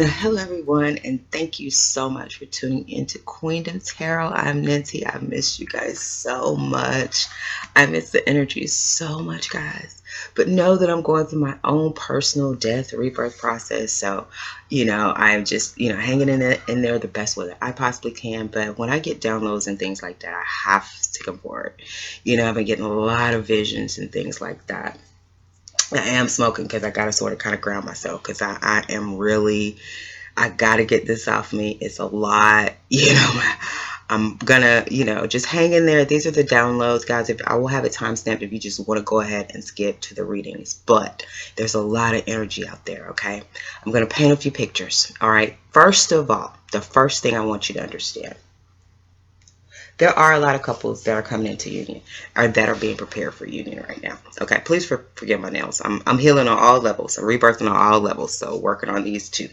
Hello everyone, and thank you so much for tuning into Queendom Tarot. I'm Ninti. I miss you guys so much. I miss the energy so much, guys. But know that I'm going through my own personal death rebirth process. So, I'm just, hanging in there the best way that I possibly can. But when I get downloads and things like that, I have to come forward. I've been getting a lot of visions and things like that. I am smoking because I gotta sort of kind of ground myself because I am really, I gotta get this off me. It's a lot, I'm gonna, just hang in there. These are the downloads, guys. If I will have it timestamped if you just want to go ahead and skip to the readings. But there's a lot of energy out there, okay? I'm gonna paint a few pictures. All right. First of all, the first thing I want you to understand. There are a lot of couples that are coming into union or that are being prepared for union right now. Okay, please forgive my nails. I'm healing on all levels. I'm rebirthing on all levels. So working on these too.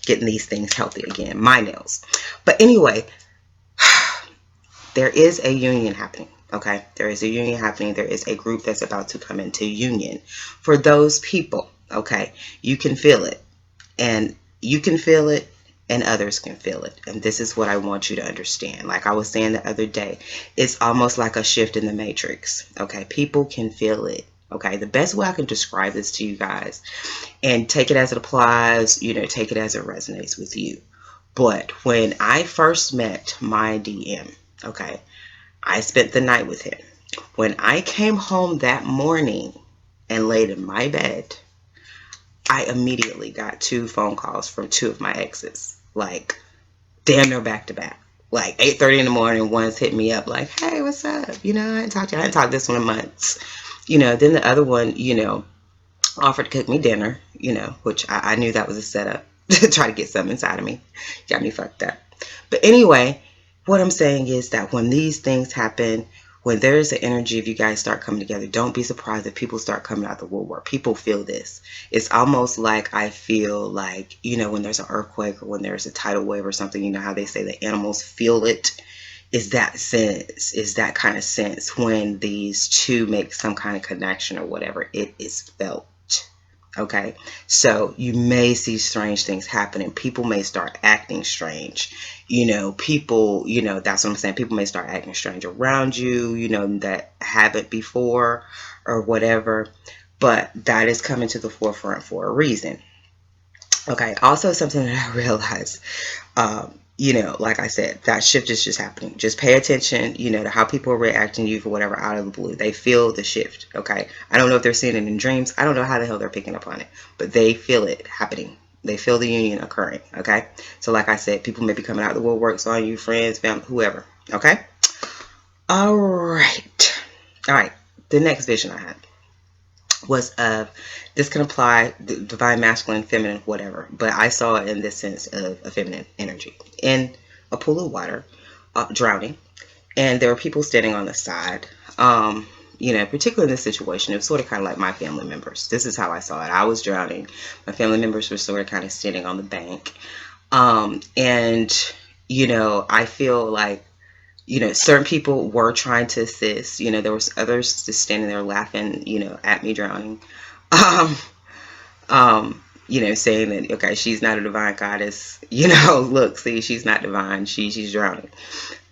Getting these things healthy again. My nails. But anyway, there is a union happening. Okay, there is a union happening. There is a group that's about to come into union. For those people, okay, you can feel it. And you can feel it. And others can feel it. And this is what I want you to understand. Like I was saying the other day, it's almost like a shift in the matrix. Okay, people can feel it. Okay, the best way I can describe this to you guys, and take it as it applies, take it as it resonates with you. But when I first met my DM, okay, I spent the night with him. When I came home that morning and laid in my bed, I immediately got 2 phone calls from 2 of my exes. Like, damn near back to back. Like 8:30 in the morning, one's hit me up like, hey, what's up? I hadn't talked to you. I hadn't talked this one in months. Then the other one, offered to cook me dinner, which I knew that was a setup to try to get something inside of me. Got me fucked up. But anyway, what I'm saying is that when these things happen, when there's an energy, if you guys start coming together, don't be surprised if people start coming out the woodwork. People feel this. It's almost like I feel like, when there's an earthquake or when there's a tidal wave or something, how they say the animals feel it. Is that sense, is that kind of sense when these two make some kind of connection or whatever, it is felt. Okay, so you may see strange things happening. People may start acting strange. People, that's what I'm saying. People may start acting strange around you, that haven't before or whatever. But that is coming to the forefront for a reason. Okay, also something that I realized, like I said, that shift is just happening. Just pay attention, to how people are reacting to you for whatever out of the blue. They feel the shift, okay? I don't know if they're seeing it in dreams. I don't know how the hell they're picking up on it, but they feel it happening. They feel the union occurring, okay? So like I said, people may be coming out of the woodworks on you, friends, family, whoever, okay? All right. The next vision I had was of, this can apply divine masculine, feminine, whatever, but I saw it in this sense of a feminine energy in a pool of water, drowning, and there were people standing on the side. Particularly in this situation, it was sort of kind of like my family members. This is how I saw it. I was drowning. My family members were sort of kind of standing on the bank, and I feel like certain people were trying to assist. There was others just standing there laughing, at me drowning. Saying that, okay, she's not a divine goddess. Look, see, she's not divine. She's drowning.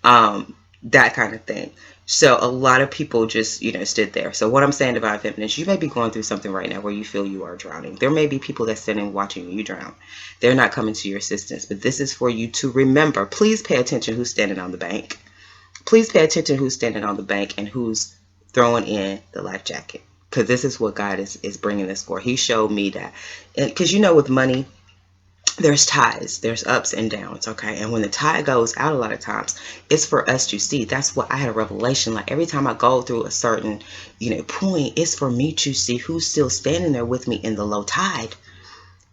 That kind of thing. So a lot of people just, stood there. So what I'm saying, divine feminines, you may be going through something right now where you feel you are drowning. There may be people that standing watching you drown. They're not coming to your assistance, but this is for you to remember. Please pay attention who's standing on the bank. Please pay attention who's standing on the bank and who's throwing in the life jacket. Because this is what God is bringing this for. He showed me that. Because with money, there's tides. There's ups and downs, okay? And when the tide goes out a lot of times, it's for us to see. That's what I had a revelation. Like every time I go through a certain, point, it's for me to see who's still standing there with me in the low tide.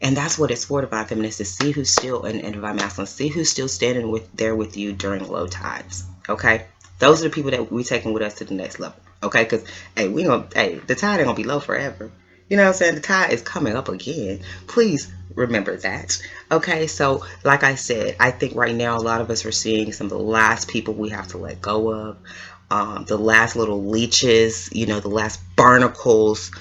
And that's what it's for, divine feminists, to see who's still, and divine masculine, see who's still standing there with you during low tides. Okay, those are the people that we taking with us to the next level. Okay, because the tide ain't gonna be low forever. You know what I'm saying? The tide is coming up again. Please remember that. Okay, so like I said, I think right now a lot of us are seeing some of the last people we have to let go of, the last little leeches, the last barnacles,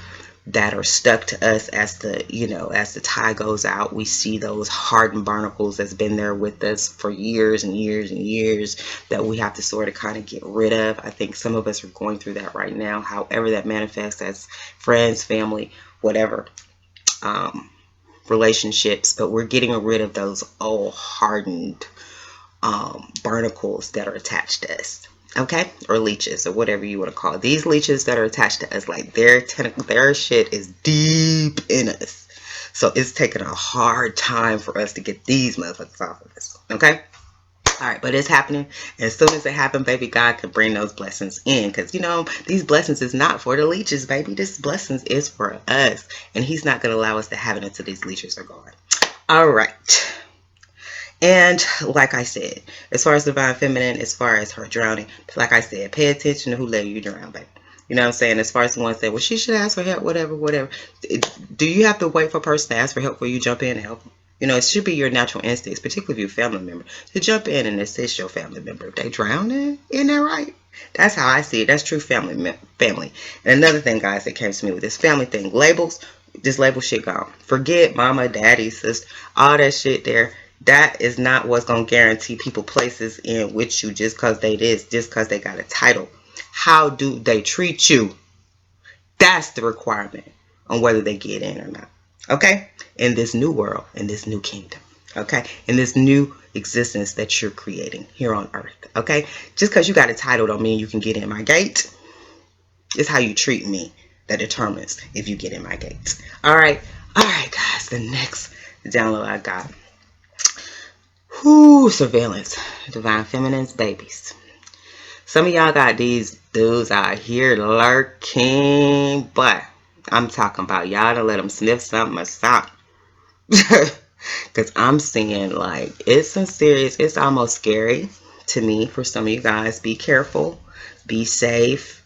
that are stuck to us as the, you know, as the tide goes out. We see those hardened barnacles that's been there with us for years and years and years that we have to sort of kind of get rid of. I think some of us are going through that right now, however that manifests, as friends, family, whatever, relationships. But we're getting rid of those old hardened barnacles that are attached to us. Okay, or leeches, or whatever you want to call it. These leeches that are attached to us, like their shit is deep in us. So it's taking a hard time for us to get these motherfuckers off of us. Okay. All right, but it's happening. As soon as it happens, baby, God can bring those blessings in. Because, you know, these blessings is not for the leeches, baby. This blessings is for us. And he's not going to allow us to have it until these leeches are gone. All right. And like I said, as far as divine feminine, as far as her drowning, like I said, pay attention to who let you drown, baby. You know what I'm saying? As far as the ones that, well, she should ask for help, whatever, whatever. Do you have to wait for a person to ask for help before you jump in and help them? You know, it should be your natural instincts, particularly if you're a family member, to jump in and assist your family member. If they drowning, isn't that right? That's how I see it. That's true family. And another thing, guys, that came to me with this family thing, labels, just label shit gone. Forget mama, daddy, sister, all that shit there. That is not what's going to guarantee people places in with you just because just because they got a title. How do they treat you? That's the requirement on whether they get in or not. Okay? In this new world, in this new kingdom. Okay? In this new existence that you're creating here on earth. Okay? Just because you got a title don't mean you can get in my gate. It's how you treat me that determines if you get in my gates. All right. All right, guys. The next download I got. Surveillance. Divine feminines, babies. Some of y'all got these dudes out here lurking, but I'm talking about y'all to let them sniff something or something. Because I'm seeing, like, it's some serious, it's almost scary to me for some of you guys. Be careful. Be safe.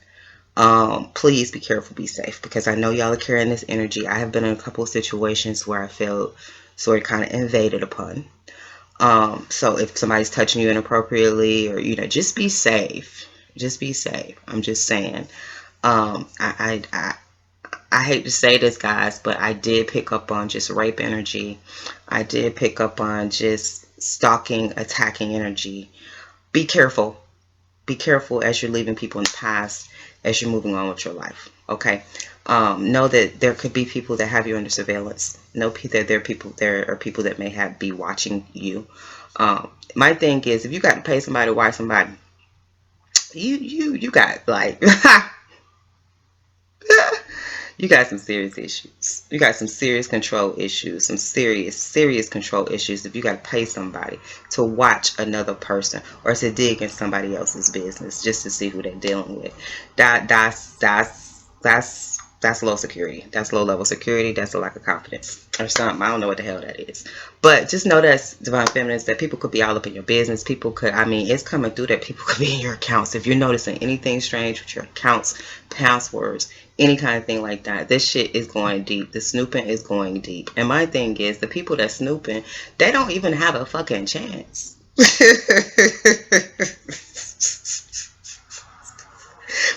Please be careful. Be safe. Because I know y'all are carrying this energy. I have been in a couple of situations where I felt sort of kind of invaded upon. So if somebody's touching you inappropriately, or, you know, just be safe. Just be safe. I'm just saying. I hate to say this, guys, but I did pick up on just rape energy. I did pick up on just stalking, attacking energy. Be careful. Be careful as you're leaving people in the past, as you're moving on with your life. Okay. Know that there could be people that have you under surveillance. Know that there are people that may be watching you. My thing is, if you got to pay somebody to watch somebody, you got, like, you got some serious issues. You got some serious control issues. Some serious control issues if you got to pay somebody to watch another person or to dig in somebody else's business just to see who they're dealing with. That's low security. That's low level security. That's a lack of confidence or something. I don't know what the hell that is. But just know that's divine feminines, that people could be all up in your business. People could, I mean, it's coming through that people could be in your accounts. If you're noticing anything strange with your accounts, passwords, any kind of thing like that, this shit is going deep. The snooping is going deep. And my thing is, the people that snooping, they don't even have a fucking chance.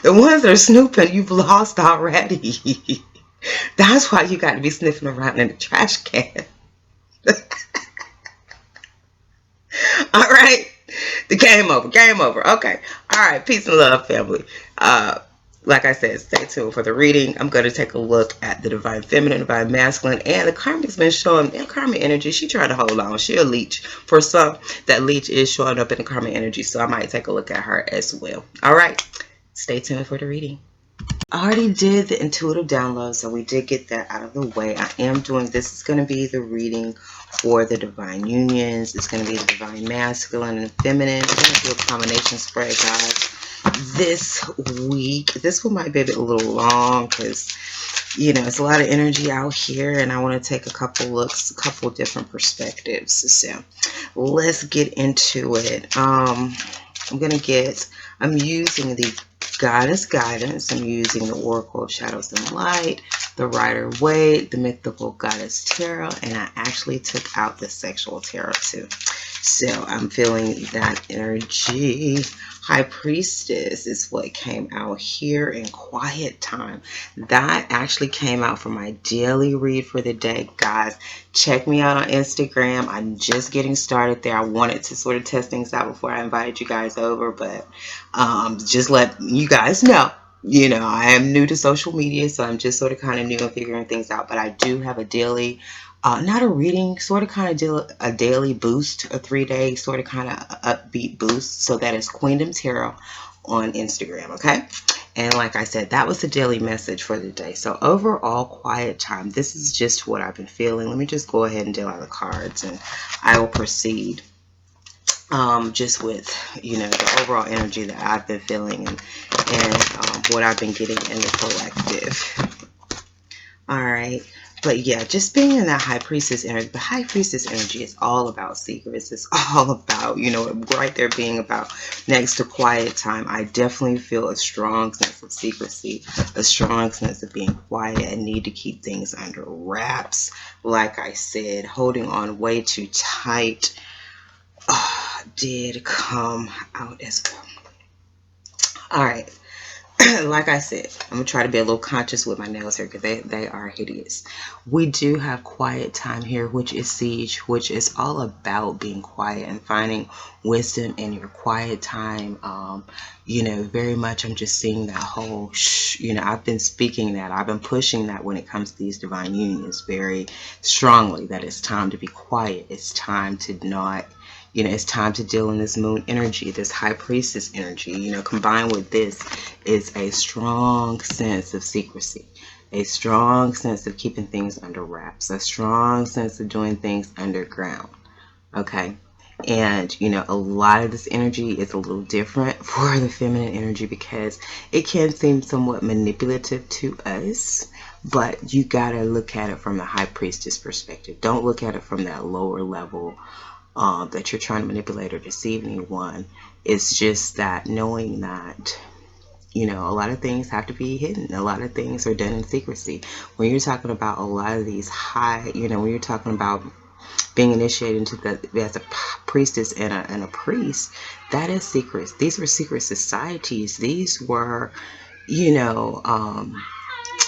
The ones that are snooping, you've lost already. That's why you got to be sniffing around in the trash can. All right. The game over. Game over. Okay. All right. Peace and love, family. Like I said, stay tuned for the reading. I'm going to take a look at the divine feminine, divine masculine, and the karma's been showing, and karma energy, she trying to hold on. She a leech. For some, that leech is showing up in the karma energy, so I might take a look at her as well. All right. Stay tuned for the reading. I already did the intuitive download, so we did get that out of the way. I am doing, this is going to be the reading for the divine unions. It's going to be the divine masculine and feminine. We're going to do a combination spread, guys, this week. This one might be a bit a little long because, you know, it's a lot of energy out here, and I want to take a couple looks, a couple different perspectives. So let's get into it. I'm using the Goddess Guidance. I'm using the Oracle of Shadows and Light. the Rider-Waite, the mythical goddess tarot, and I actually took out the sexual tarot too. So I'm feeling that energy. High Priestess is what came out here in quiet time. That actually came out for my daily read for the day. Guys, check me out on Instagram. I'm just getting started there. I wanted to sort of test things out before I invited you guys over, but just let you guys know. You know, I am new to social media, so I'm just sort of kind of new and figuring things out. But I do have a daily, not a reading, sort of kind of a daily boost, a 3-day sort of kind of upbeat boost. So that is Queendom Tarot on Instagram, okay? And like I said, that was the daily message for the day. So overall, quiet time. This is just what I've been feeling. Let me just go ahead and deal out the cards, and I will proceed. Just with, you know, the overall energy that I've been feeling and what I've been getting in the collective. All right. But yeah, just being in that High Priestess energy. The High Priestess energy is all about secrets. It's all about, you know, right there being about next to quiet time. I definitely feel a strong sense of secrecy, a strong sense of being quiet and need to keep things under wraps. Like I said, holding on way too tight. Did come out as well. All right. Like I said, I'm going to try to be a little conscious with my nails here because they are hideous. We do have quiet time here, which is Siege, which is all about being quiet and finding wisdom in your quiet time. You know, very much I'm just seeing that whole, you know, I've been speaking that. I've been pushing that when it comes to these divine unions very strongly, that it's time to be quiet. It's time to not, you know, it's time to deal in this moon energy, this High Priestess energy. You know, combined with this is a strong sense of secrecy, a strong sense of keeping things under wraps, a strong sense of doing things underground. Okay. And, you know, a lot of this energy is a little different for the feminine energy because it can seem somewhat manipulative to us. But you got to look at it from the High Priestess perspective. Don't look at it from that lower level that you're trying to manipulate or deceive anyone. It's just that knowing that, you know, a lot of things have to be hidden. A lot of things are done in secrecy. When you're talking about a lot of these high, you know, when you're talking about being initiated into the as a priestess and a priest, that is secrets. These were secret societies. These were, you know,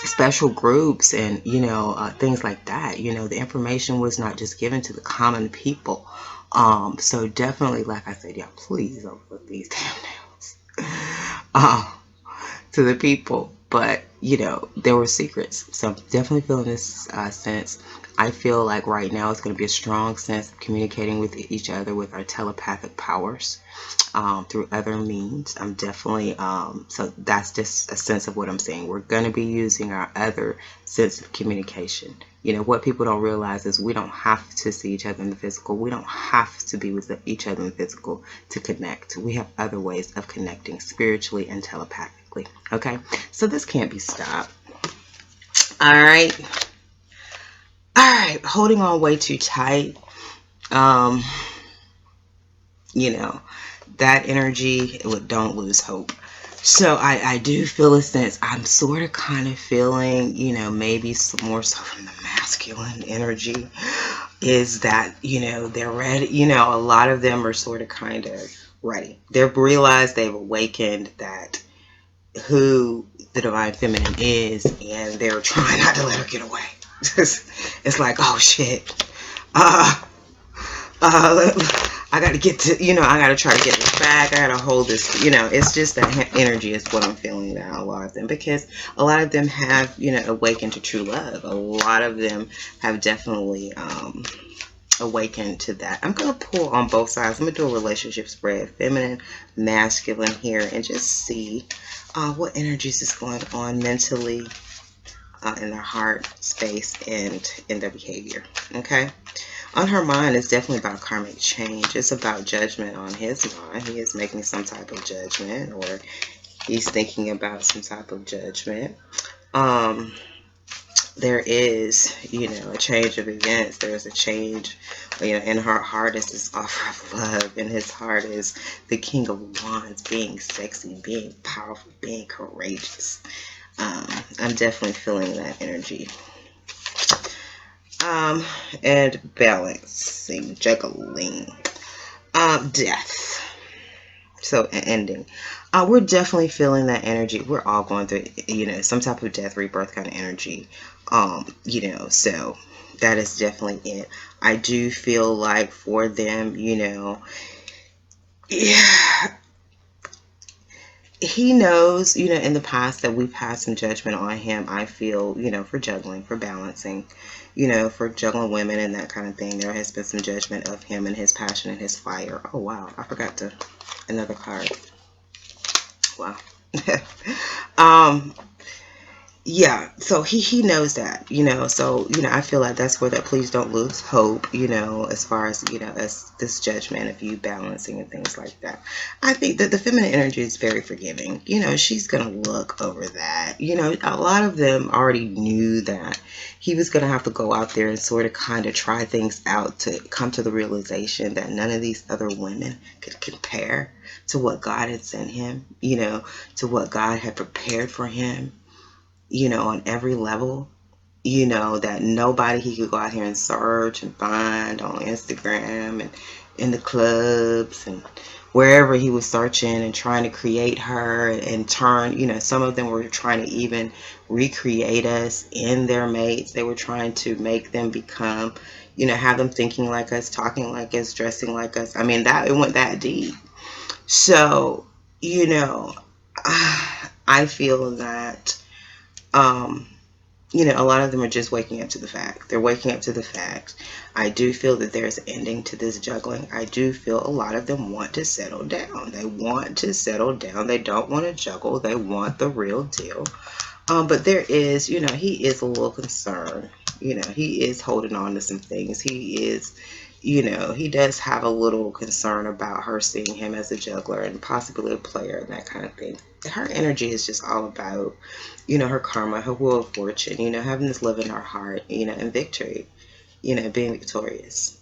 special groups and, you know, things like that. You know, the information was not just given to the common people. So definitely, like I said, yeah, please don't put these damn nails to the people. But, you know, there were secrets. So I'm definitely feeling this sense. I feel like right now it's going to be a strong sense of communicating with each other with our telepathic powers through other means. I'm definitely, so that's just a sense of what I'm saying. We're going to be using our other sense of communication. You know, what people don't realize is we don't have to see each other in the physical. We don't have to be with each other in the physical to connect. We have other ways of connecting spiritually and telepathically. Okay, so this can't be stopped. All right. All right, holding on way too tight. You know, that energy, don't lose hope. So I do feel a sense, I'm sort of kind of feeling, you know, maybe some more so from the masculine energy is that, you know, they're ready. You know, a lot of them are sort of kind of ready. They've realized, they've awakened that who the divine feminine is, and they're trying not to let her get away. It's like, oh shit. I got to get to, you know, I got to try to get this back. I got to hold this, you know, it's just that energy is what I'm feeling now, a lot of them, because a lot of them have, you know, awakened to true love. A lot of them have definitely awakened to that. I'm going to pull on both sides. I'm going to do a relationship spread, feminine, masculine here, and just see what energies is going on mentally in their heart space and in their behavior. Okay. On her mind, it's definitely about karmic change. It's about judgment on his mind. He is making some type of judgment, or he's thinking about some type of judgment. There is, you know, a change of events. There's a change, you know, in her heart is this offer of love. In his heart is the King of Wands, being sexy, being powerful, being courageous. I'm definitely feeling that energy. And balancing, juggling, death. So ending. We're definitely feeling that energy. We're all going through, some type of death, rebirth kind of energy. So that is definitely it. I do feel like for them, yeah, he knows, in the past that we've had some judgment on him. I feel, for juggling, for balancing, for juggling women and that kind of thing. There has been some judgment of him and his passion and his fire. Oh, wow. I forgot another card. Wow. um, yeah, so he knows that, so, I feel like that's where that please don't lose hope, as far as, as this judgment of you balancing and things like that. I think that the feminine energy is very forgiving. She's going to look over that. A lot of them already knew that he was going to have to go out there and sort of kind of try things out to come to the realization that none of these other women could compare to what God had sent him, to what God had prepared for him, on every level, that nobody he could go out here and search and find on Instagram and in the clubs and wherever he was searching and trying to create her and turn, some of them were trying to even recreate us in their mates. They were trying to make them become, have them thinking like us, talking like us, dressing like us. I mean, it went that deep. So, I feel that, a lot of them are just waking up to the fact. They're waking up to the fact. I do feel that there's an ending to this juggling. I do feel a lot of them want to settle down. They want to settle down. They don't want to juggle. They want the real deal. But there is, he is a little concerned. He is holding on to some things. He is, he does have a little concern about her seeing him as a juggler and possibly a player and that kind of thing. Her energy is just all about, her karma, her wheel of fortune, having this love in her heart, and victory, being victorious,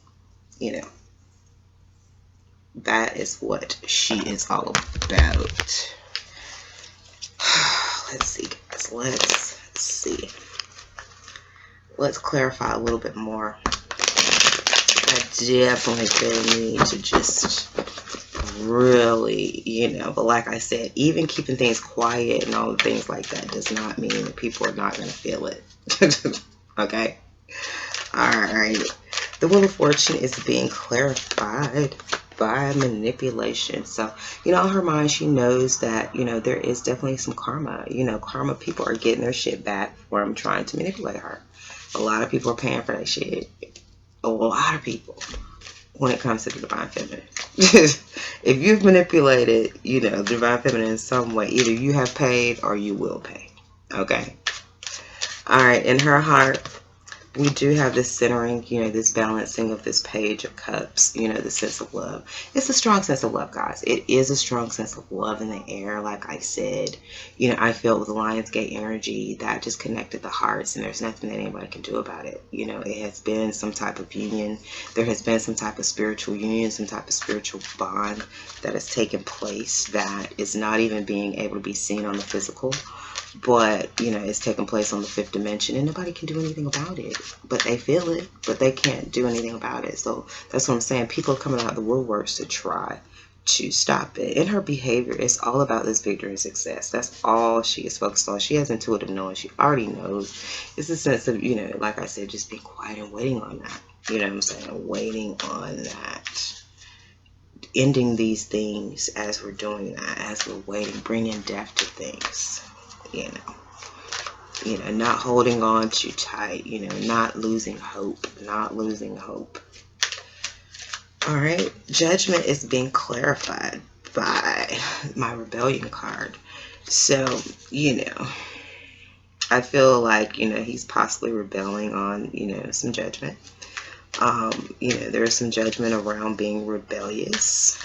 that is what she is all about. Let's see, guys. Let's see. Let's clarify a little bit more. I definitely feel the need to just really, but like I said, even keeping things quiet and all the things like that does not mean that people are not going to feel it. Okay? Alright. The Wheel of Fortune is being clarified by manipulation. So, in her mind, she knows that, there is definitely some karma. Karma people are getting their shit back from trying to manipulate her. A lot of people are paying for that shit. A lot of people when it comes to the divine feminine. If you've manipulated, the divine feminine in some way, either you have paid or you will pay. Okay? Alright, in her heart, we do have this centering, this balancing of this Page of Cups, the sense of love. It's a strong sense of love, guys. It is a strong sense of love in the air. Like I said, I feel with the Lionsgate energy that just connected the hearts, and there's nothing that anybody can do about it. It has been some type of union. There has been some type of spiritual union, some type of spiritual bond that has taken place that is not even being able to be seen on the physical. But, it's taking place on the fifth dimension, and nobody can do anything about it. But they feel it, but they can't do anything about it. So that's what I'm saying. People are coming out of the woodworks to try to stop it. In her behavior, it's all about this victory and success. That's all she is focused on. She has intuitive knowing. She already knows. It's a sense of, like I said, just being quiet and waiting on that. You know what I'm saying? Waiting on that. Ending these things as we're doing that, as we're waiting, bringing death to things. Not holding on too tight, not losing hope, All right, judgment is being clarified by my rebellion card. So, I feel like, he's possibly rebelling on, some judgment. There's some judgment around being rebellious.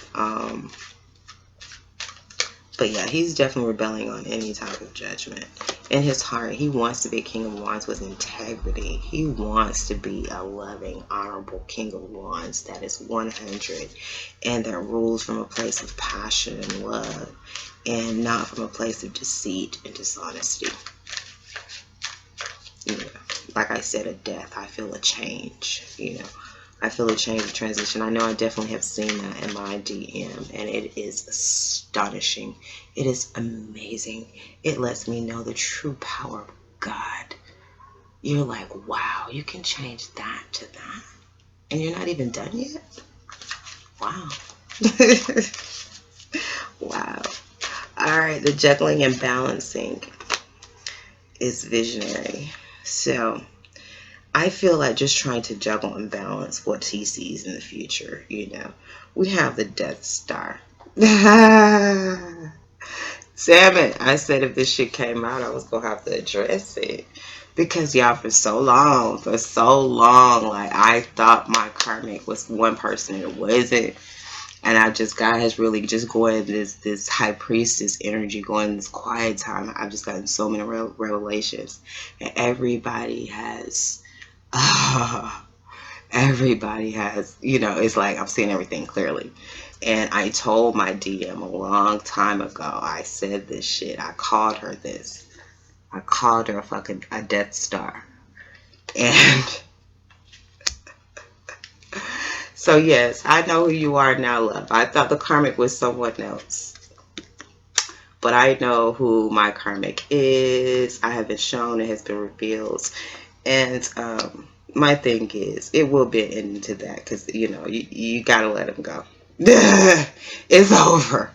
But yeah, he's definitely rebelling on any type of judgment. In his heart, he wants to be a King of Wands with integrity. He wants to be a loving, honorable King of Wands that is 100 and that rules from a place of passion and love and not from a place of deceit and dishonesty. You know, like I said, a death. I feel a change. You know, I feel a change, a transition. I know I definitely have seen that in my DM, and it is astonishing. It is amazing. It lets me know the true power of God. You're like, wow, you can change that to that, and you're not even done yet. Wow. Wow. All right, the juggling and balancing is visionary. So I feel like just trying to juggle and balance what he sees in the future. You know, we have the Death Star. Damn it. I said if this shit came out, I was going to have to address it. Because, y'all, for so long, like, I thought my karmic was one person and it wasn't. And God has really just going this high priestess energy, going this quiet time. I've just gotten so many revelations. And everybody has, everybody has, you know, it's like I'm seeing everything clearly. And I told my DM a long time ago, I said this shit. I called her this. I called her a Death Star. And so, yes, I know who you are now, love. I thought the karmic was someone else. But I know who my karmic is. I have been shown, it has been revealed. And my thing is, it will be an ending to that because, you know, you got to let him go. It's over.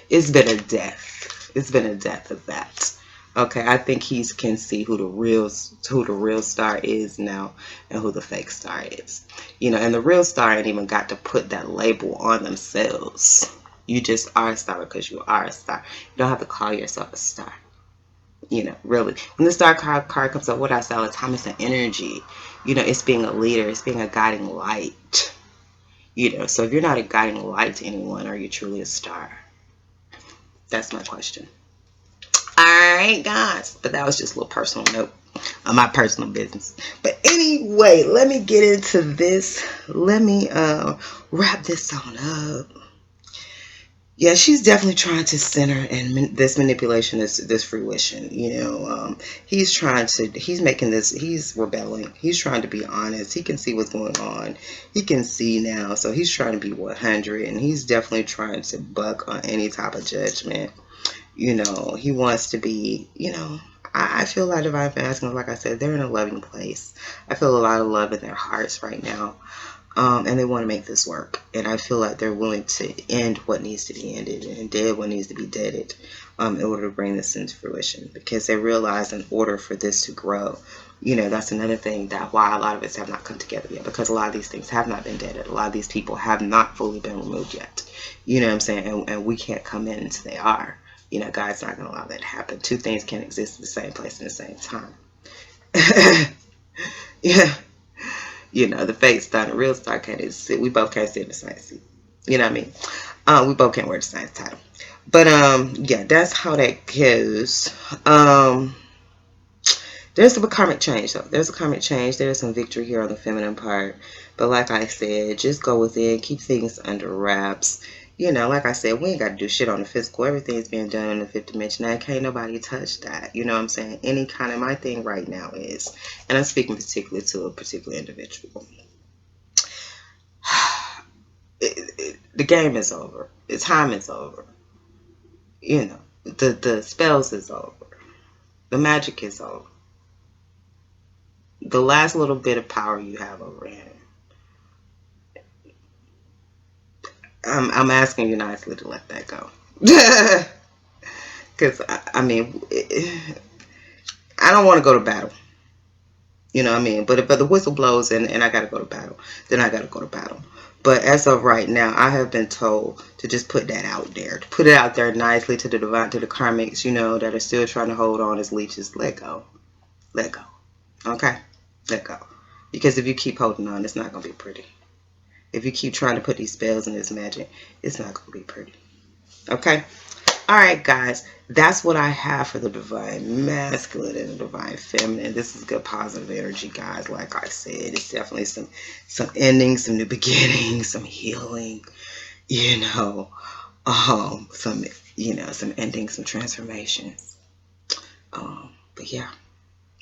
It's been a death. It's been a death of that. Okay, I think he can see who the real star is now and who the fake star is. You know, and the real star ain't even got to put that label on themselves. You just are a star because you are a star. You don't have to call yourself a star. You know, really. When the star card comes up, what I say all the time, it's an energy. You know, it's being a leader. It's being a guiding light. You know, so if you're not a guiding light to anyone, are you truly a star? That's my question. Alright, guys. But that was just a little personal note on my personal business. But anyway, let me get into this. Let me wrap this on up. Yeah, she's definitely trying to center and this manipulation, this fruition. You know, he's making this, he's rebelling. He's trying to be honest. He can see what's going on. He can see now. So he's trying to be 100 and he's definitely trying to buck on any type of judgment. You know, he wants to be, you know, I feel like divine masculine, like I said, they're in a loving place. I feel a lot of love in their hearts right now. And they want to make this work. And I feel like they're willing to end what needs to be ended and dead what needs to be deaded in order to bring this into fruition. Because they realize in order for this to grow, you know, that's another thing that why a lot of us have not come together yet. Because a lot of these things have not been deaded. A lot of these people have not fully been removed yet. You know what I'm saying? And we can't come in until they are. You know, God's not going to allow that to happen. Two things can't exist in the same place at the same time. Yeah. You know, the fake star and the real star can't sit. We both can't sit in the same seat. You know what I mean? We both can't wear the same title. But yeah, that's how that goes. There's a karmic change though. There's a karmic change. There's some victory here on the feminine part. But like I said, just go within, keep things under wraps. You know, like I said, we ain't got to do shit on the physical. Everything's being done in the fifth dimension. Now, can't nobody touch that. You know what I'm saying? Any kind of, my thing right now is, and I'm speaking particularly to a particular individual. The game is over. The time is over. You know, the spells is over. The magic is over. The last little bit of power you have over him. I'm asking you nicely to let that go. Because, I mean, I don't want to go to battle. You know what I mean? But the whistle blows and I got to go to battle. Then I got to go to battle. But as of right now, I have been told to just put that out there. To put it out there nicely to the divine, to the karmics, you know, that are still trying to hold on as leeches. Let go. Let go. Okay? Let go. Because if you keep holding on, it's not going to be pretty. If you keep trying to put these spells and this magic, it's not going to be pretty. Okay? Alright, guys. That's what I have for the divine masculine and the divine feminine. This is good positive energy, guys. Like I said, it's definitely some endings, some new beginnings, some healing, you know, some, you know, some endings, some transformations. But yeah,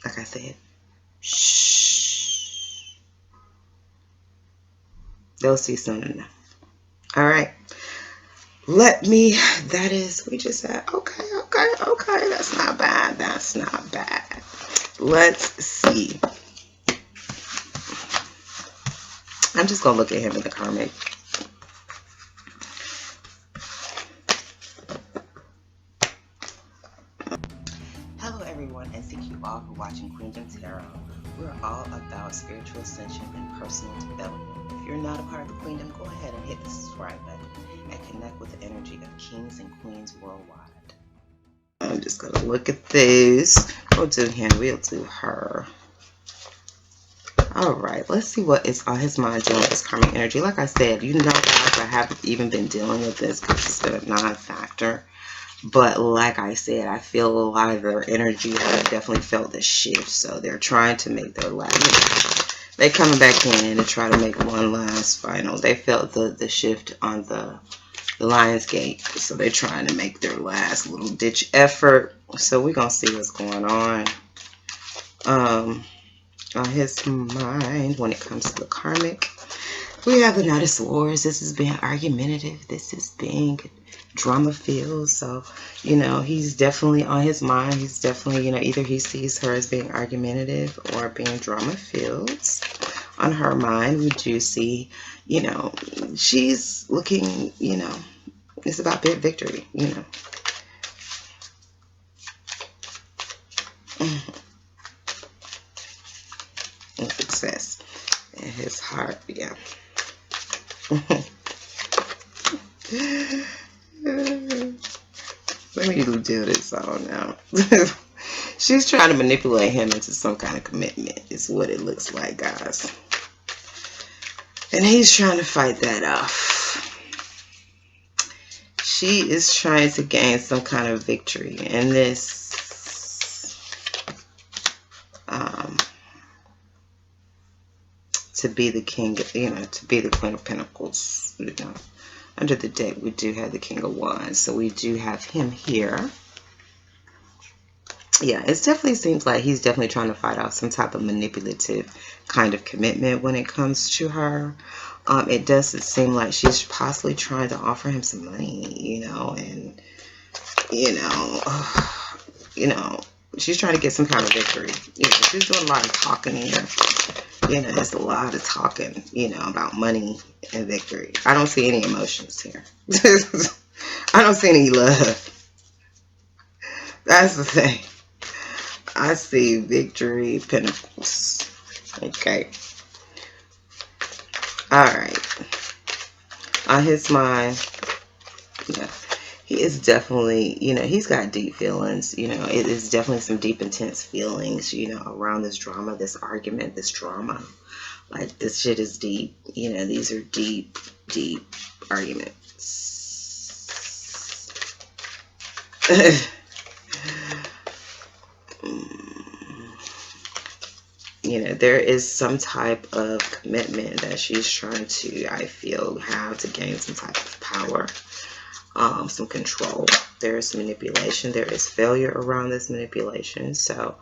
like I said, Shh. They'll see soon enough. All right. That is, we just said, okay, okay, okay. That's not bad. That's not bad. Let's see. I'm just going to look at him in the karmic. Hello, everyone, and thank you all for watching Queendom Tarot. We're all about spiritual ascension and personal development. If you're not a part of the Queendom, go ahead and hit the subscribe button and connect with the energy of kings and queens worldwide. I'm just going to look at this. We'll do him. We'll do her. All right, let's see what is on his mind dealing with this karmic energy. Like I said, you know, guys, I haven't even been dealing with this because it's been a non-factor. But like I said, I feel a lot of their energy have definitely felt the shift. So they're trying to make their last. They're coming back in to try to make one last final. They felt the shift on the Lion's Gate. So they're trying to make their last little ditch effort. So we're going to see what's going on his mind when it comes to the karmic. We have the Knight of Swords. This is being argumentative. This is being drama filled. So, you know, he's definitely on his mind. He's definitely, you know, either he sees her as being argumentative or being drama filled. On her mind, we do see, you know, she's looking, you know, it's about big victory, you know. And success in his heart, yeah. Let me do this all now. She's trying to manipulate him into some kind of commitment, is what it looks like, guys. And he's trying to fight that off. She is trying to gain some kind of victory in this to be the king, you know, to be the Queen of Pentacles, you know. Under the deck, we do have the King of Wands, so we do have him here. Yeah, it definitely seems like he's definitely trying to fight off some type of manipulative kind of commitment when it comes to her. It does seem like she's possibly trying to offer him some money, you know, and, you know, she's trying to get some kind of victory. You know, she's doing a lot of talking here. You know, there's a lot of talking, you know, about money and victory. I don't see any emotions here. I don't see any love. That's the thing. I see victory, pentacles. Okay. All right. On his mind, yeah, he is definitely, you know, he's got deep feelings. You know, it is definitely some deep, intense feelings, you know, around this drama, this argument, this drama. Like, this shit is deep. You know, these are deep, deep arguments. You know, there is some type of commitment that she's trying to, I feel, have to gain some type of power, some control. There is manipulation. There is failure around this manipulation. So,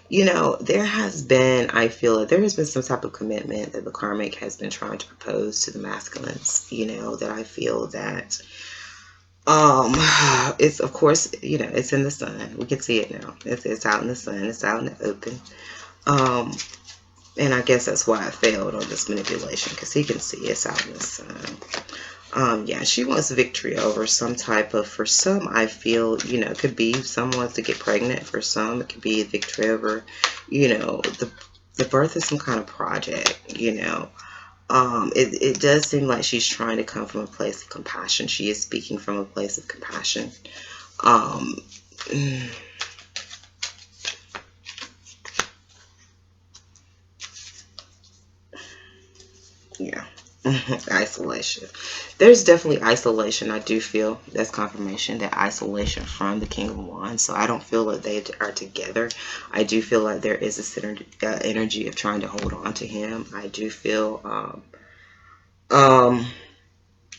you know, there has been, I feel that there has been some type of commitment that the karmic has been trying to propose to the masculines, you know, that I feel that it's, of course, you know, it's in the sun. We can see it now. It's out in the sun. It's out in the open. And I guess that's why I failed on this manipulation, because he can see it's out in the sun. Yeah, she wants victory over some type of, for some, I feel, you know, it could be someone wants to get pregnant. For some, it could be victory over, you know, the birth of some kind of project, you know. It does seem like she's trying to come from a place of compassion. She is speaking from a place of compassion. Yeah. Isolation. There's definitely isolation. I do feel that's confirmation, that isolation from the King of Wands. So I don't feel that they are together. I do feel like there is a energy of trying to hold on to him. I do feel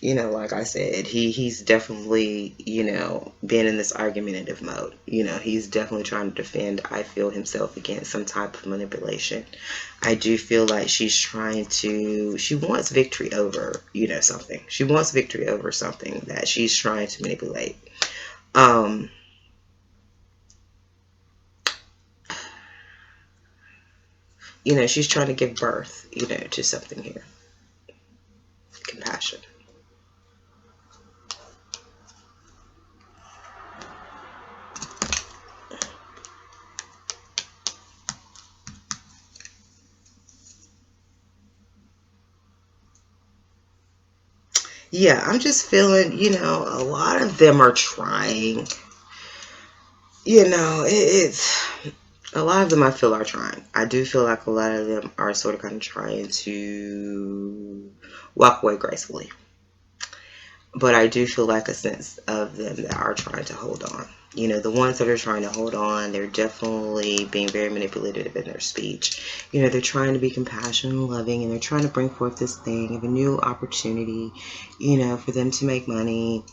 Like I said, he's definitely, been in this argumentative mode. He's definitely trying to defend, I feel, himself against some type of manipulation. I do feel like she wants victory over, something. She wants victory over something that she's trying to manipulate. She's trying to give birth, to something here. Compassion. Yeah, I'm just feeling, a lot of them are trying. It's a lot of them I feel are trying. I do feel like a lot of them are sort of kind of trying to walk away gracefully. But I do feel like a sense of them that are trying to hold on. The ones that are trying to hold on, they're definitely being very manipulative in their speech. They're trying to be compassionate and loving, and they're trying to bring forth this thing of a new opportunity, for them to make money,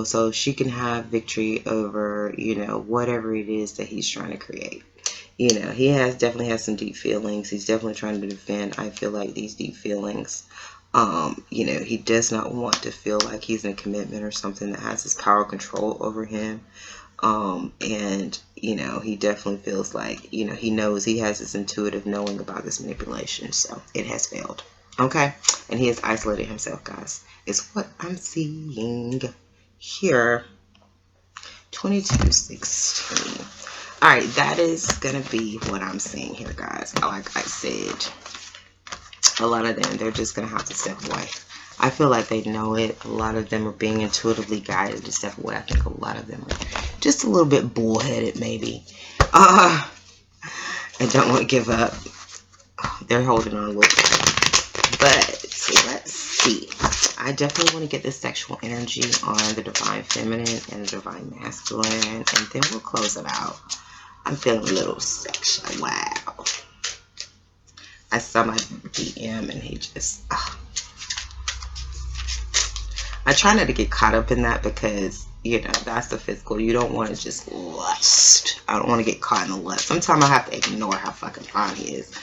so she can have victory over, whatever it is that he's trying to create. He definitely has some deep feelings. He's definitely trying to defend, I feel like, these deep feelings. He does not want to feel like he's in a commitment or something that has his power control over him. And he definitely feels like, he knows, he has this intuitive knowing about this manipulation. So it has failed. Okay. And he has isolated himself, guys. Is what I'm seeing here. 2216. All right. That is going to be what I'm seeing here, guys. Like I said, a lot of them, they're just going to have to step away. I feel like they know it. A lot of them are being intuitively guided to step away. I think a lot of them are just a little bit bullheaded, maybe. I don't want to give up. They're holding on a little bit. But let's see. I definitely want to get this sexual energy on the divine feminine and the divine masculine. And then we'll close it out. I'm feeling a little sexual. Wow. I saw my DM and he just... I try not to get caught up in that because, that's the physical. You don't want to just lust. I don't want to get caught in the lust. Sometimes I have to ignore how fucking fine he is.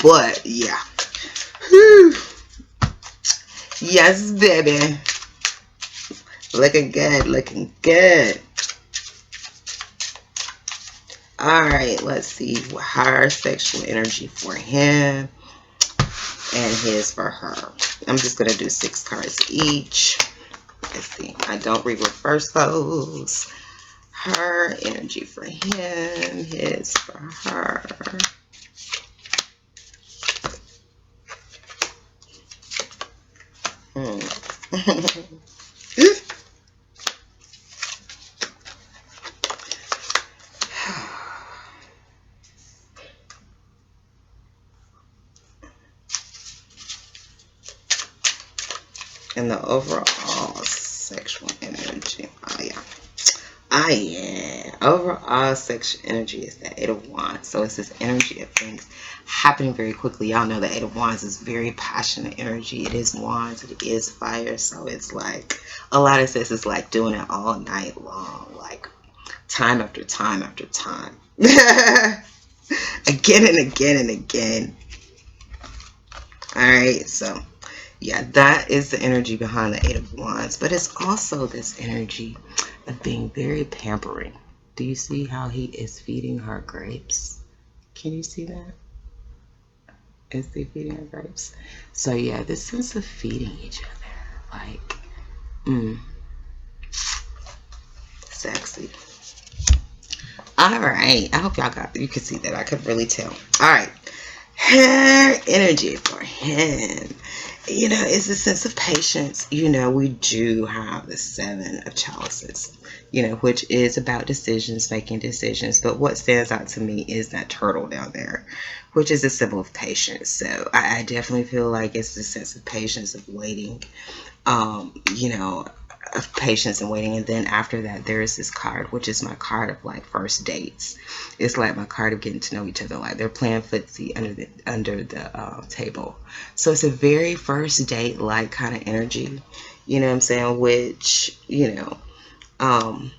But, yeah. Whew. Yes, baby. Looking good. Looking good. Alright, let's see. Her sexual energy for him and his for her. I'm just going to do 6 cards each. Let's see. I don't read reverse those. Her energy for him, his for her. And the overall sexual energy. Oh yeah. Overall sexual energy is the 8 of Wands. So it's this energy of things happening very quickly. Y'all know the 8 of Wands is very passionate energy. It is Wands. It is fire. So it's like, a lot of this is like doing it all night long. Like time after time after time. Again and again and again. Alright, so yeah, that is the energy behind the 8 of Wands. But it's also this energy of being very pampering. Do you see how he is feeding her grapes? Can you see that? Is he feeding her grapes? So yeah, this sense of feeding each other. Like, sexy. Alright, I hope you can see that. I could really tell. Alright. Her energy for him. It's a sense of patience. We do have the 7 of chalices, which is about decisions, making decisions. But what stands out to me is that turtle down there, which is a symbol of patience. So I definitely feel like it's the sense of patience, of waiting, of patience and waiting. And then after that, there is this card, which is my card of like first dates. It's like my card of getting to know each other, like they're playing footsie under the table. So it's a very first date like kind of energy. You know what I'm saying? Which, um,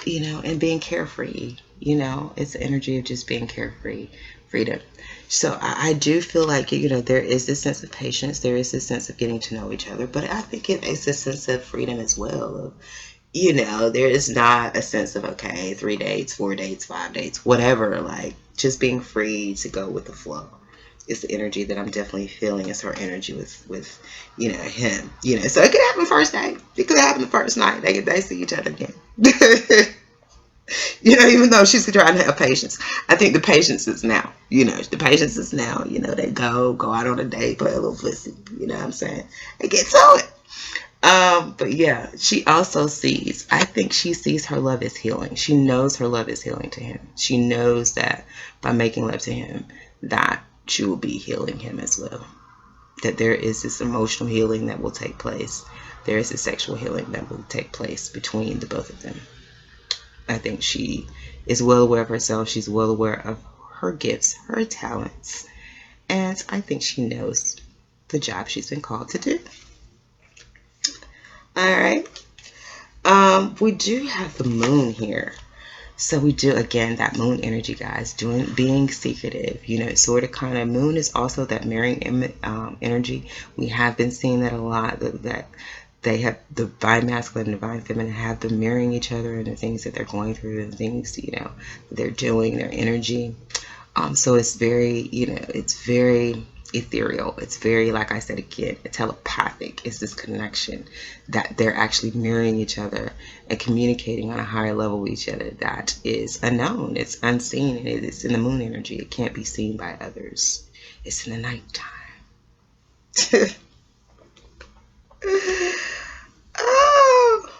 and being carefree, it's the energy of just being carefree, freedom. So I do feel like, there is this sense of patience, there is this sense of getting to know each other, but I think it is a sense of freedom as well. There is not a sense of, okay, 3 dates, 4 dates, 5 dates, whatever, like just being free to go with the flow. It's the energy that I'm definitely feeling. It's her energy with him. So it could happen first day. It could happen the first night. They see each other again. Even though she's trying to have patience. I think the patience is now. The patience is now. They go out on a date, play a little pussy. You know what I'm saying? They get to it. But yeah, she also sees, I think she sees her love as healing. She knows her love is healing to him. She knows that by making love to him, that she will be healing him as well. That there is this emotional healing that will take place. There is a sexual healing that will take place between the both of them. I think she is well aware of herself. She's well aware of her gifts, her talents. And I think she knows the job she's been called to do. All right. We do have the moon here. So we do, again, that moon energy, guys, being secretive, sort of kind of. Moon is also that mirroring energy. We have been seeing that a lot, that they have the divine masculine and divine feminine have been mirroring each other and the things that they're going through, and things, that they're doing, their energy. So it's very, it's very ethereal. It's very, like I said again, telepathic. It's this connection that they're actually mirroring each other and communicating on a higher level with each other that is unknown. It's unseen. It's in the moon energy. It can't be seen by others. It's in the nighttime. Oh.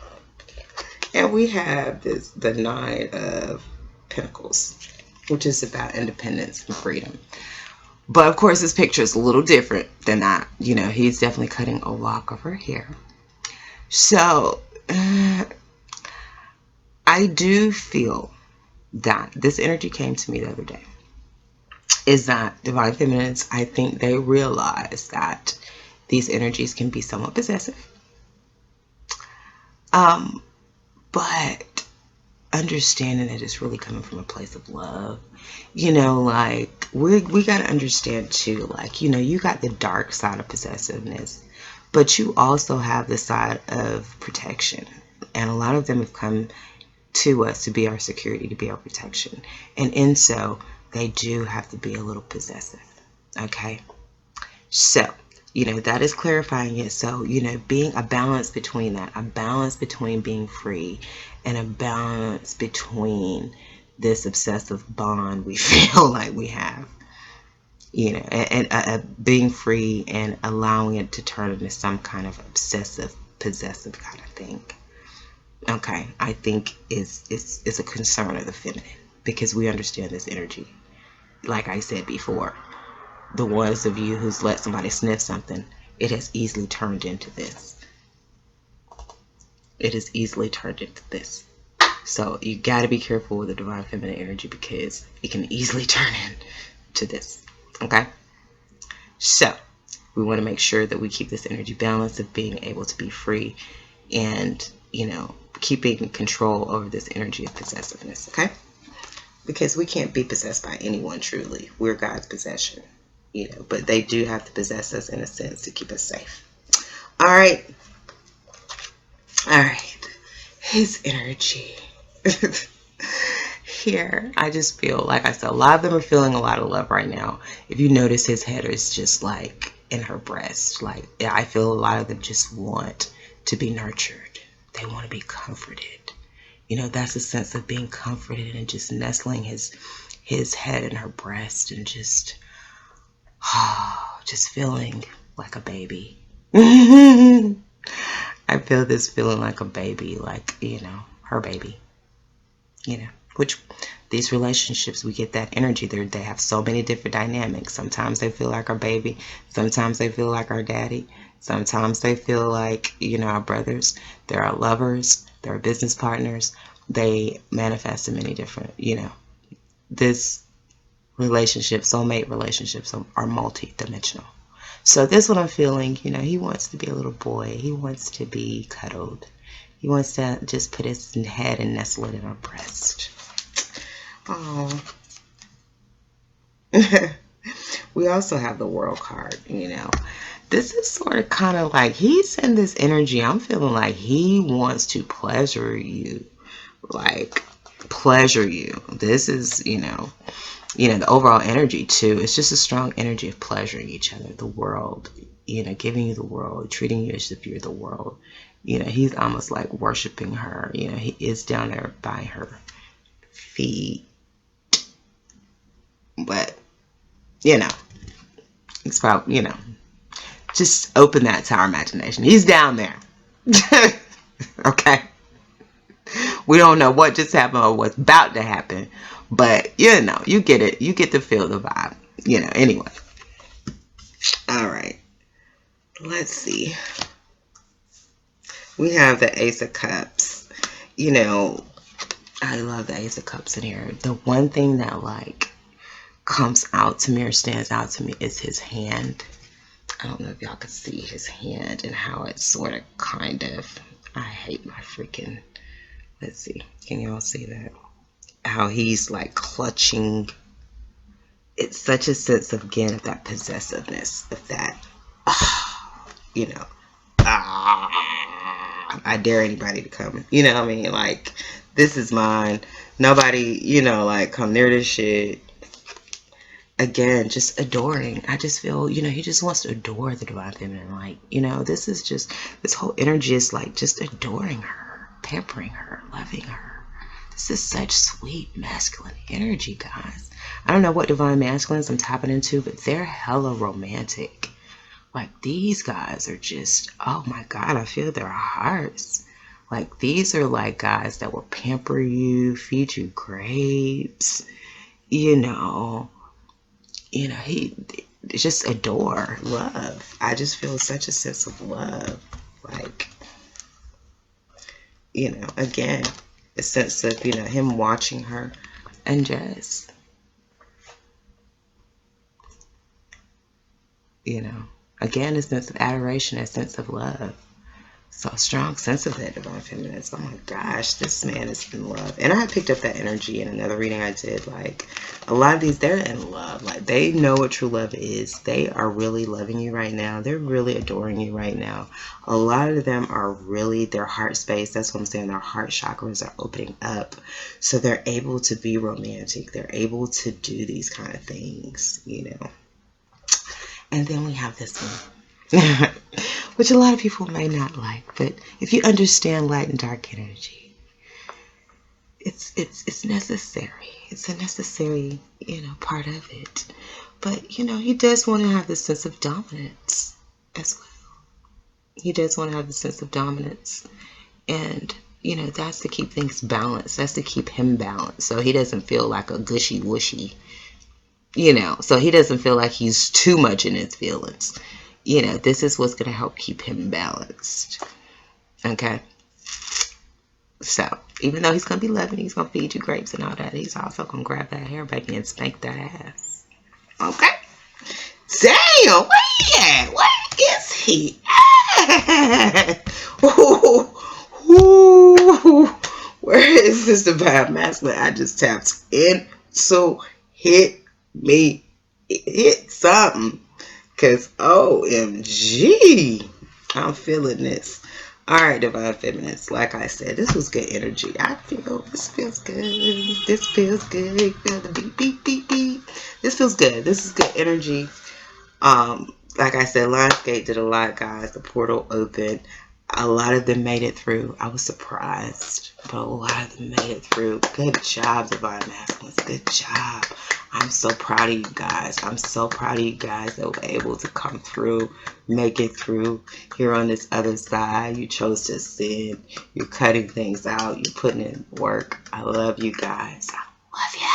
And we have the Nine of Pentacles, which is about independence and freedom. But of course, this picture is a little different than that. He's definitely cutting a lock of her hair. So I do feel that this energy came to me the other day. Is that divine feminines, I think they realize that these energies can be somewhat possessive. But understanding that it's really coming from a place of love. Like we got to understand too, like, you got the dark side of possessiveness, but you also have the side of protection. And a lot of them have come to us to be our security, to be our protection. And in so, they do have to be a little possessive. Okay? So, that is clarifying it. So, being a balance between that, a balance between being free and a balance between this obsessive bond we feel like we have, and being free and allowing it to turn into some kind of obsessive, possessive kind of thing. Okay, I think is a concern of the feminine, because we understand this energy. Like I said before, the ones of you who's let somebody sniff something, it has easily turned into this. It has easily turned into this. So you got to be careful with the divine feminine energy, because it can easily turn into this. Okay? So we want to make sure that we keep this energy balance of being able to be free and, keeping control over this energy of possessiveness. Okay? Because we can't be possessed by anyone truly. We're God's possession. But they do have to possess us in a sense to keep us safe. All right. His energy. Here, I just feel, like I said, a lot of them are feeling a lot of love right now. If you notice, his head is just like in her breast. Like, I feel a lot of them just want to be nurtured. They want to be comforted. That's a sense of being comforted and just nestling his head in her breast and just feeling like a baby. I feel this feeling like a baby, like, her baby. Which these relationships, we get that energy. They have so many different dynamics. Sometimes they feel like our baby. Sometimes they feel like our daddy. Sometimes they feel like, our brothers. They're our lovers. They're our business partners. They manifest in many different, this relationship, soulmate relationships are multi-dimensional. So this one I'm feeling, he wants to be a little boy. He wants to be cuddled. He wants to just put his head and nestle it in our breast. Oh. We also have the world card, This is sort of kind of like he's in this energy. I'm feeling like he wants to pleasure you. Like, pleasure you. This is, the overall energy too. It's just a strong energy of pleasuring each other. The world, giving you the world, treating you as if you're the world. He's almost like worshiping her. He is down there by her feet. But, it's probably, just open that to our imagination. He's down there. Okay. We don't know what just happened or what's about to happen. But, you get it. You get to feel the vibe. Anyway. All right. Let's see. We have the Ace of Cups. I love the Ace of Cups in here. The one thing that, comes out to me or stands out to me is his hand. I don't know if y'all can see his hand and how it's sort of kind of, I hate my freaking, let's see, can y'all see that? How he's like clutching. It's such a sense of, again, of that possessiveness, of that, I dare anybody to come, what I mean? Like, this is mine. Nobody, come near this shit. Again, just adoring. I just feel, he just wants to adore the divine feminine. Like, this is just, this whole energy is like just adoring her, pampering her, loving her. This is such sweet masculine energy, guys. I don't know what divine masculines I'm tapping into, but they're hella romantic. Like, these guys are just, oh my God, I feel their hearts. Like, these are like guys that will pamper you, feed you grapes, he just adore, love. I just feel such a sense of love. Like, again, a sense of, him watching her and just, again, a sense of adoration, a sense of love. So a strong sense of that divine feminine. Oh my gosh, this man is in love. And I picked up that energy in another reading I did. Like, a lot of these, they're in love. Like, they know what true love is. They are really loving you right now. They're really adoring you right now. A lot of them are really, their heart space, that's what I'm saying, their heart chakras are opening up. So they're able to be romantic. They're able to do these kind of things, And then we have this one. Which a lot of people may not like, but if you understand light and dark energy, it's necessary. It's a necessary, part of it. But, he does want to have this sense of dominance as well. He does want to have the sense of dominance. And, that's to keep things balanced. That's to keep him balanced. So he doesn't feel like a gushy-wushy, so he doesn't feel like he's too much in his feelings. This is what's going to help keep him balanced. Okay? So, even though he's going to be loving, he's going to feed you grapes and all that, he's also going to grab that hair baby and spank that ass. Okay? Damn, where he at? Where is he at? Ooh, where is this divine masculine? I just tapped in. So, hit me. Hit something. Because, OMG, I'm feeling this. All right, divine feminines. Like I said, this was good energy. I feel this feels good. This feels good. You feel the beep, beep, beep, beep. This feels good. This is good energy. Like I said, Lionsgate did a lot, guys. The portal opened. A lot of them made it through. I was surprised, but a lot of them made it through. Good job, divine masculines. Good job. I'm so proud of you guys. I'm so proud of you guys that were able to come through, make it through. Here on this other side, you chose to sin. You're cutting things out. You're putting in work. I love you guys. I love you.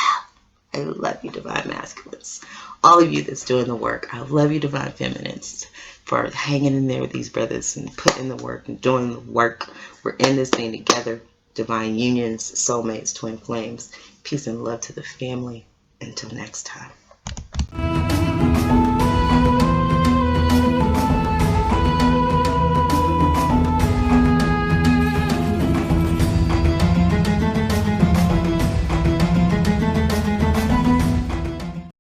I love you, divine masculines. All of you that's doing the work. I love you, divine feminines, for hanging in there with these brothers and putting in the work and doing the work. We're in this thing together. Divine unions, soulmates, twin flames. Peace and love to the family. Until next time.